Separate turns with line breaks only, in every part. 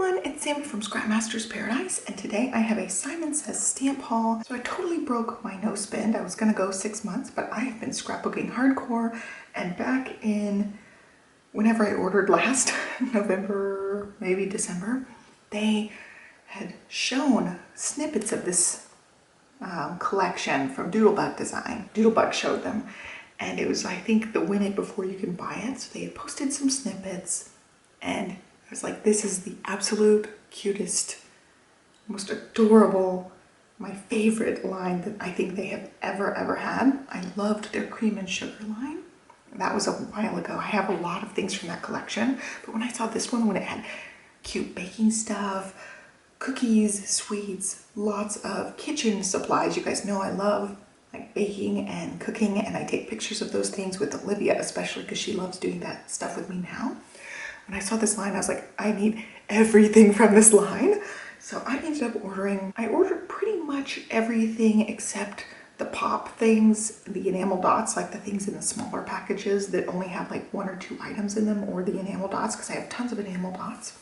everyone, it's Sammy from Scrapmaster's Paradise, and today I have a Simon Says stamp haul. So I totally broke my no spend. I was gonna go 6 months, but I have been scrapbooking hardcore, and back in whenever I ordered last, November, maybe December, they had shown snippets of this collection from Doodlebug Design. Doodlebug showed them, and it was, I think, the win it before you can buy it. So they had posted some snippets, and I was like, this is the absolute cutest, most adorable, my favorite line that I think they have ever had. I loved their cream and sugar line. That was a while ago. I have a lot of things from that collection, but when I saw this one, when it had cute baking stuff, cookies, sweets, lots of kitchen supplies. You guys know I love like baking and cooking, and I take pictures of those things with Olivia, especially because she loves doing that stuff with me now. When I saw this line, I was like, I need everything from this line. So I ended up I ordered pretty much everything except the pop things, the enamel dots, like the things in the smaller packages that only have like 1 or 2 items in them, or the enamel dots, because I have tons of enamel dots.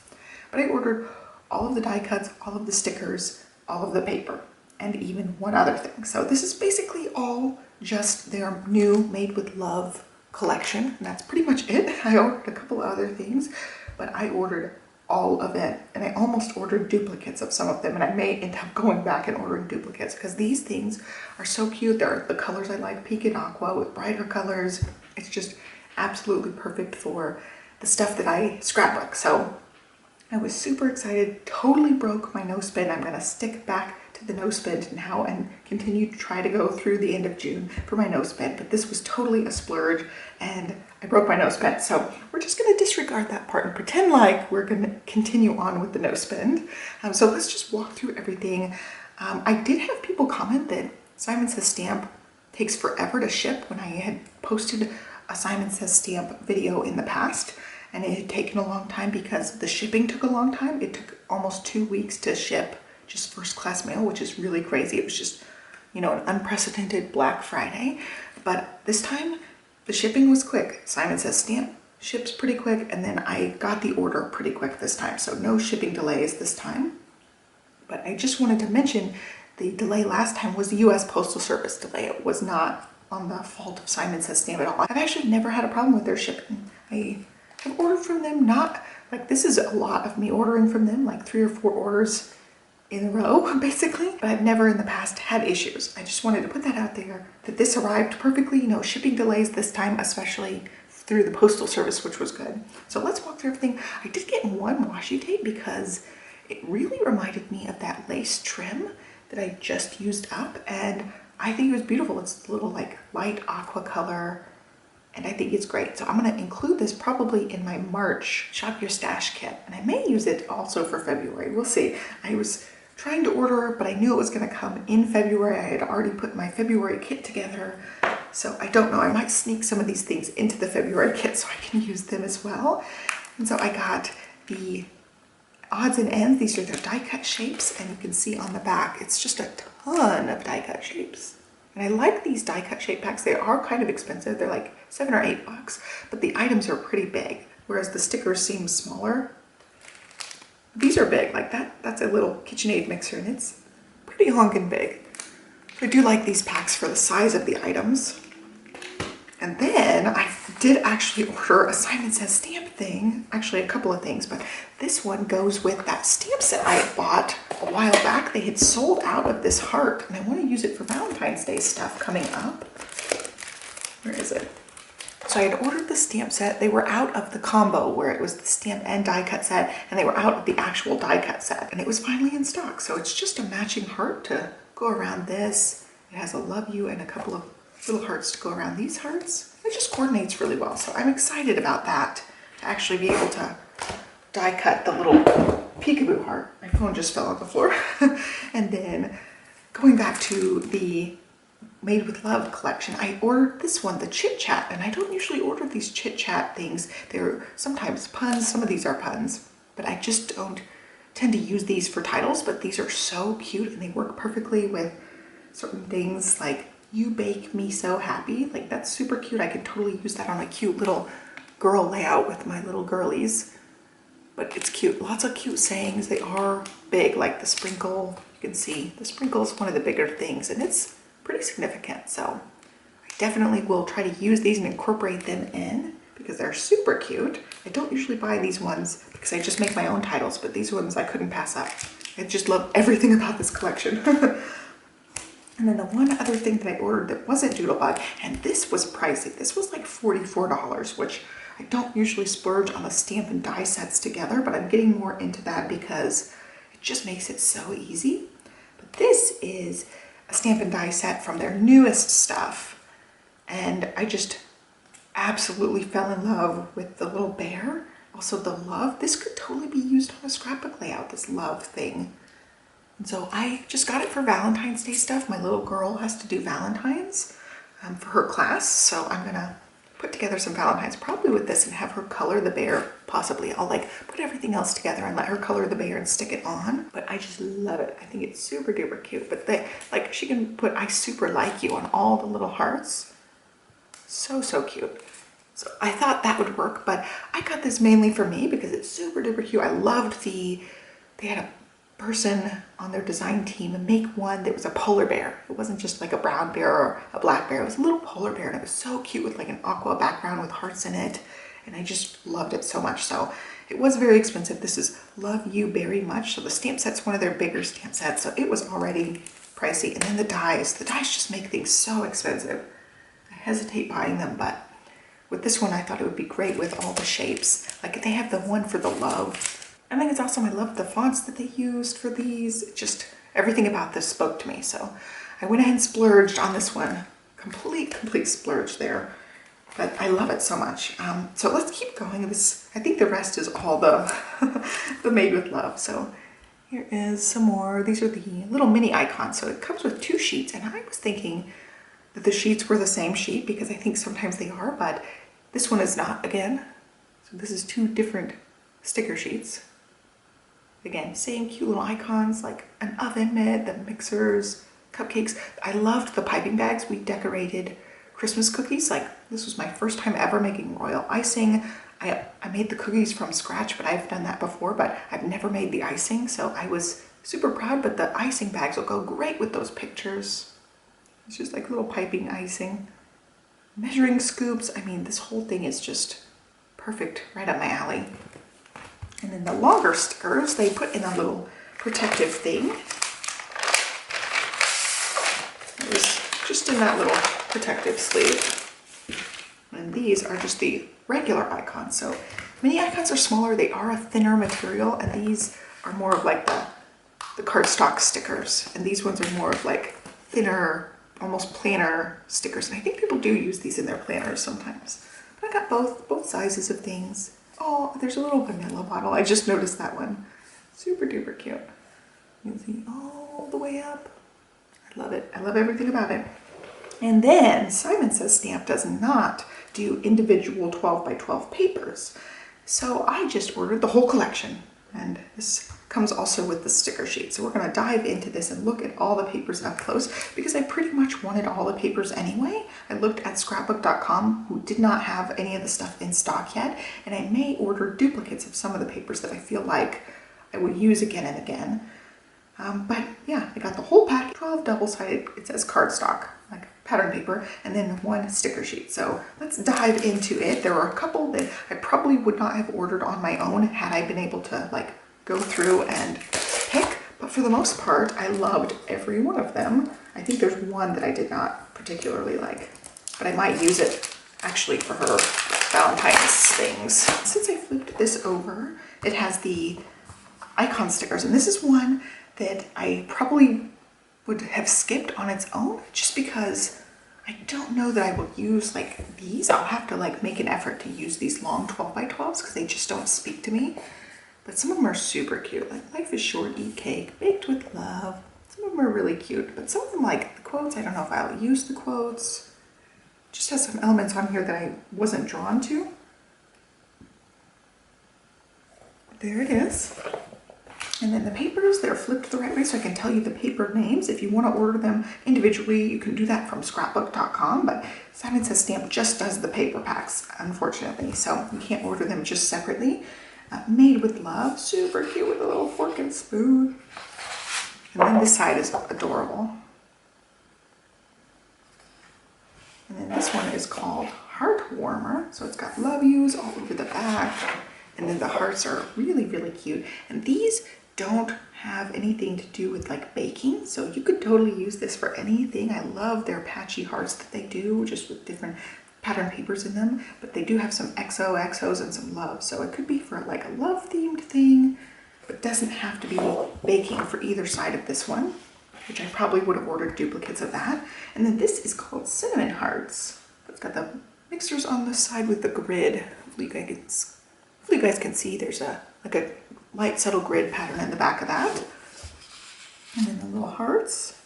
But I ordered all of the die cuts, all of the stickers, all of the paper, and even one other thing. So this is basically all just their new Made with Love collection, and that's pretty much it. I ordered a couple other things, but I ordered all of it, and I almost ordered duplicates of some of them, and I may end up going back and ordering duplicates because these things are so cute. They're the colors I like, pink and aqua with brighter colors. It's just absolutely perfect for the stuff that I scrapbook. So I was super excited, totally broke my no spend. I'm gonna stick back to the no spend now and continue to try to go through the end of June for my no spend, but this was totally a splurge and I broke my no spend. So we're just gonna disregard that part and pretend like we're gonna continue on with the no spend. So let's just walk through everything. I did have people comment that Simon Says stamp takes forever to ship when I had posted a Simon Says stamp video in the past, and it had taken a long time because the shipping took a long time. It took almost 2 weeks to ship just first class mail, which is really crazy. It was just, you know, an unprecedented Black Friday. But this time the shipping was quick. Simon Says stamp ships pretty quick, and then I got the order pretty quick this time. So no shipping delays this time. But I just wanted to mention the delay last time was the US Postal Service delay. It was not on the fault of Simon Says stamp at all. I've actually never had a problem with their shipping. I have ordered from them, not like this is a lot of me ordering from them, like 3 or 4 orders in a row, basically, but I've never in the past had issues. I just wanted to put that out there, that this arrived perfectly, no shipping delays this time, especially through the Postal Service, which was good. So let's walk through everything. I did get one washi tape because it really reminded me of that lace trim that I just used up, and I think it was beautiful. It's a little like light aqua color, and I think it's great. So I'm gonna include this probably in my March Shop Your Stash kit, and I may use it also for February. We'll see. I was trying to order, but I knew it was gonna come in February. I had already put my February kit together, so I don't know. I might sneak some of these things into the February kit so I can use them as well. And so I got the odds and ends. These are their die cut shapes, and you can see on the back, it's just a ton of die cut shapes. And I like these die cut shape packs. They are kind of expensive. They're like $7 or $8, but the items are pretty big, whereas the stickers seem smaller. These are big, like that's a little KitchenAid mixer, and it's pretty honkin' big. I do like these packs for the size of the items. And then I did actually order a Simon Says stamp thing, actually a couple of things, but this one goes with that stamp set I had bought a while back. They had sold out of this heart, and I want to use it for Valentine's Day stuff coming up. Where is it? So I had ordered the stamp set. They were out of the combo where it was the stamp and die cut set, and they were out of the actual die cut set, and it was finally in stock. So it's just a matching heart to go around this. It has a love you and a couple of little hearts to go around these hearts. It just coordinates really well. So I'm excited about that, to actually be able to die cut the little peekaboo heart. My phone just fell on the floor. And then going back to the Made with Love collection, I ordered this one, the Chit Chat, and I don't usually order these Chit Chat things. They're sometimes puns, some of these are puns, but I just don't tend to use these for titles, but these are so cute and they work perfectly with certain things like "You Bake Me So Happy." Like that's super cute. I could totally use that on a cute little girl layout with my little girlies. but it's cute. Lots of cute sayings. They are big, like the sprinkle. You can see the sprinkle is one of the bigger things, and it's pretty significant. So I definitely will try to use these and incorporate them in because they're super cute. I don't usually buy these ones because I just make my own titles, but these ones I couldn't pass up. I just love everything about this collection. And then the one other thing that I ordered that wasn't Doodlebug, and this was pricey. This was like $44, which I don't usually splurge on the stamp and die sets together, but I'm getting more into that because it just makes it so easy. But this is a stamp and die set from their newest stuff. And I just absolutely fell in love with the little bear. Also the love. This could totally be used on a scrapbook layout, this love thing. And so I just got it for Valentine's Day stuff. My little girl has to do Valentine's for her class. So I'm gonna put together some Valentines probably with this and have her color the bear. Possibly I'll like put everything else together and let her color the bear and stick it on. But I just love it. I think it's super duper cute. But like she can put I super like you on all the little hearts. So cute. So I thought that would work, but I got this mainly for me because it's super duper cute. I loved they had a person on their design team make one that was a polar bear. It wasn't just like a brown bear or a black bear. It was a little polar bear, and it was so cute with like an aqua background with hearts in it. And I just loved it so much. So it was very expensive. This is Love You Very Much. So the stamp set's one of their bigger stamp sets. So it was already pricey. And then the dies just make things so expensive. I hesitate buying them, but with this one, I thought it would be great with all the shapes. Like they have the one for the love. I think it's awesome. I love the fonts that they used for these. Just everything about this spoke to me. So I went ahead and splurged on this one. Complete splurge there. But I love it so much. So let's keep going. I think the rest is all the made with love. So here is some more. These are the little mini icons. So it comes with 2 sheets. And I was thinking that the sheets were the same sheet because I think sometimes they are, but this one is not again. So this is 2 different sticker sheets. Again, same cute little icons like an oven mitt, the mixers, cupcakes. I loved the piping bags. We decorated Christmas cookies. Like this was my first time ever making royal icing. I made the cookies from scratch, but I've done that before, but I've never made the icing. So I was super proud, but the icing bags will go great with those pictures. It's just like little piping icing. Measuring scoops. I mean, this whole thing is just perfect, right up my alley. And then the longer stickers, they put in a little protective thing. It was just in that little protective sleeve. And these are just the regular icons. So mini icons are smaller, they are a thinner material, and these are more of like the cardstock stickers. And these ones are more of like thinner, almost planner stickers. And I think people do use these in their planners sometimes. But I got both sizes of things. Oh, there's a little vanilla bottle. I just noticed that one. Super duper cute. You can see all the way up. I love it. I love everything about it. And then Simon Says Stamp does not do individual 12 by 12 papers. So I just ordered the whole collection. And this comes also with the sticker sheet. So we're going to dive into this and look at all the papers up close because I pretty much wanted all the papers anyway. I looked at scrapbook.com, who did not have any of the stuff in stock yet, and I may order duplicates of some of the papers that I feel like I would use again and again. But yeah, I got the whole pack, 12 double-sided, it says cardstock, like pattern paper, and then 1 sticker sheet. So let's dive into it. There are a couple that I probably would not have ordered on my own had I been able to like go through and pick, but for the most part, I loved every one of them. I think there's one that I did not particularly like, but I might use it actually for her Valentine's things. Since I flipped this over, it has the icon stickers, and this is one that I probably would have skipped on its own just because I don't know that I will use like these. I'll have to like make an effort to use these long 12 by 12s because they just don't speak to me. But some of them are super cute, like Life is Short, Eat Cake, Baked with Love. Some of them are really cute, but some of them like the quotes, I don't know if I'll use the quotes. Just has some elements on here that I wasn't drawn to. There it is. And then the papers, they're flipped the right way so I can tell you the paper names. If you want to order them individually, you can do that from scrapbook.com, but Simon Says Stamp just does the paper packs, unfortunately, so you can't order them just separately. Made with love. Super cute with a little fork and spoon. And then this side is adorable. And then this one is called Heart Warmer. So it's got love yous all over the back. And then the hearts are really, really cute. And these don't have anything to do with like baking. So you could totally use this for anything. I love their patchy hearts that they do just with different pattern papers in them. But they do have some XOXOs and some love. So it could be for like a love themed thing, but doesn't have to be baking for either side of this one, which I probably would have ordered duplicates of that. And then this is called Cinnamon Hearts. It's got the mixers on the side with the grid. Hopefully you guys can see there's a light subtle grid pattern in the back of that. And then the little hearts.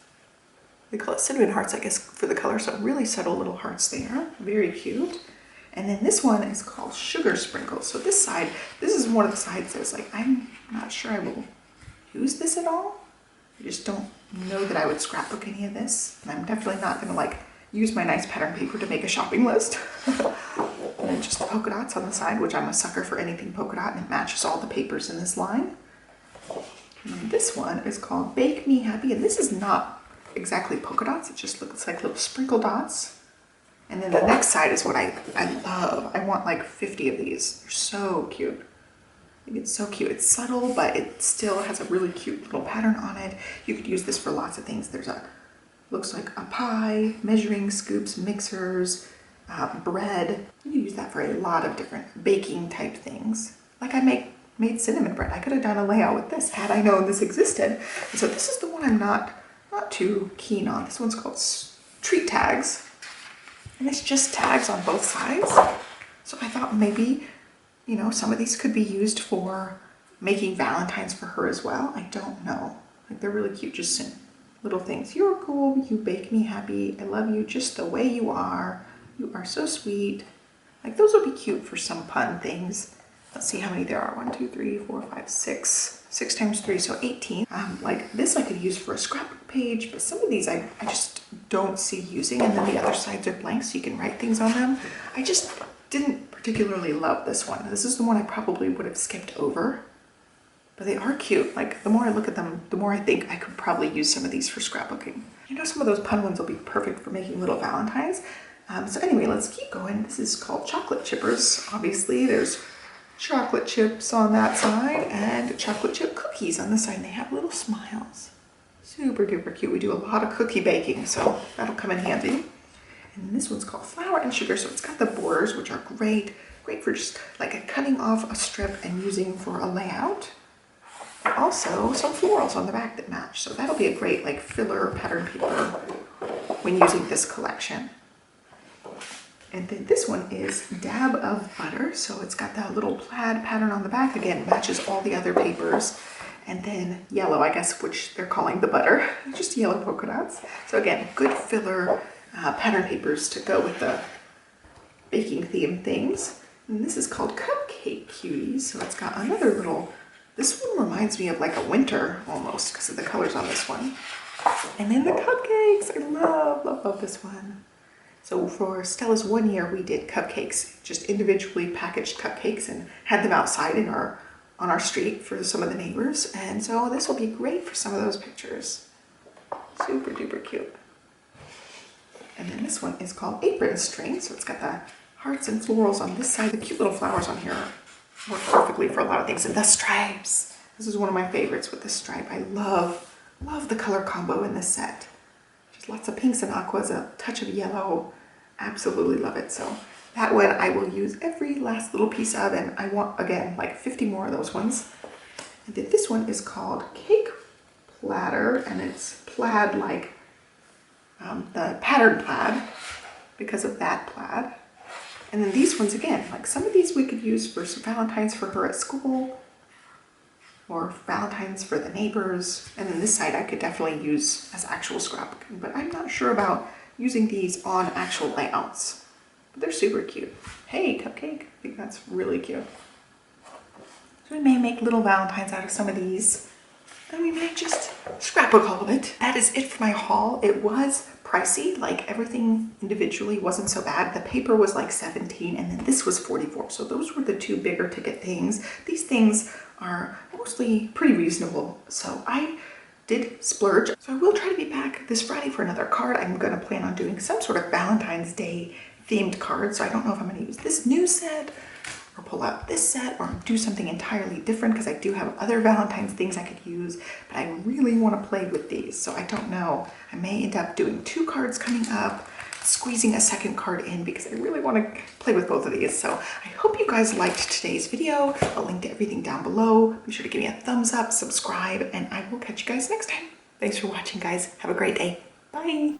They call it cinnamon hearts, I guess, for the color. So really subtle little hearts there. Very cute. And then this one is called Sugar Sprinkles. So this side, this is one of the sides that's like, I'm not sure I will use this at all. I just don't know that I would scrapbook any of this. And I'm definitely not gonna like use my nice pattern paper to make a shopping list. And then just polka dots on the side, which I'm a sucker for anything polka dot, and it matches all the papers in this line. And then this one is called Bake Me Happy, and this is not exactly polka dots, it just looks like little sprinkle dots. And then the next side is what I love. I want like 50 of these. They're so cute. I think it's so cute. It's subtle, but it still has a really cute little pattern on it. You could use this for lots of things. There's looks like a pie, measuring scoops, mixers, bread. You can use that for a lot of different baking type things. Like I made cinnamon bread. I could have done a layout with this had I known this existed. And so this is the one I'm not too keen on. This one's called Treat Tags. And it's just tags on both sides. So I thought maybe, you know, some of these could be used for making Valentines for her as well. I don't know. Like they're really cute, just little things. You're cool, you bake me happy. I love you just the way you are. You are so sweet. Like those would be cute for some pun things. Let's see how many there are. 1, 2, 3, 4, 5, 6. 6 times 3, so 18. Like this I could use for a scrapbook page, but some of these I just don't see using. And then the other sides are blank, so you can write things on them. I just didn't particularly love this one. This is the one I probably would have skipped over. But they are cute. Like the more I look at them, the more I think I could probably use some of these for scrapbooking. You know, some of those pun ones will be perfect for making little Valentines. So anyway, let's keep going. This is called Chocolate Chippers. Obviously, there's chocolate chips on that side and chocolate chip cookies on this side. And they have little smiles. Super duper cute. We do a lot of cookie baking, so that'll come in handy. And this one's called Flour and Sugar. So it's got the borders, which are great for just like cutting off a strip and using for a layout. Also some florals on the back that match, so that'll be a great like filler pattern paper when using this collection. And then this one is Dab of Butter, so it's got that little plaid pattern on the back. Again, matches all the other papers. And then yellow, I guess, which they're calling the butter, just yellow polka dots. So again, good filler pattern papers to go with the baking theme things. And this is called Cupcake Cuties, so it's got another little. This one reminds me of like a winter almost because of the colors on this one. And then the cupcakes. I love this one. So for Stella's 1 year, we did cupcakes, just individually packaged cupcakes and had them outside on our street for some of the neighbors. And so this will be great for some of those pictures. Super duper cute. And then this one is called Apron String. So it's got the hearts and florals on this side. The cute little flowers on here work perfectly for a lot of things. And the stripes. This is one of my favorites with the stripe. I love the color combo in this set. Just lots of pinks and aquas, a touch of yellow. Absolutely love it. So that one I will use every last little piece of, and I want, again, like 50 more of those ones. And then this one is called Cake Platter, and it's plaid like the pattern plaid because of that plaid. And then these ones, again, like some of these we could use for some Valentines for her at school or Valentines for the neighbors. And then this side I could definitely use as actual scrapbooking, but I'm not sure about using these on actual layouts. But they're super cute. Hey, Cupcake. I think that's really cute. So we may make little Valentines out of some of these. And we may just scrapbook all of it. That is it for my haul. It was pricey. Like everything individually wasn't so bad. The paper was like 17 and then this was 44. So those were the two bigger ticket things. These things are mostly pretty reasonable. So I did splurge. So I will try to be back this Friday for another card. I'm going to plan on doing some sort of Valentine's Day themed card. So I don't know if I'm going to use this new set or pull out this set or do something entirely different, because I do have other Valentine's things I could use, but I really want to play with these. So I don't know. I may end up doing 2 cards coming up, squeezing a second card in, because I really want to play with both of these. So I hope you guys liked today's video. I'll link to everything down below. Be sure to give me a thumbs up, subscribe, and I will catch you guys next time. Thanks for watching, guys. Have a great day. Bye.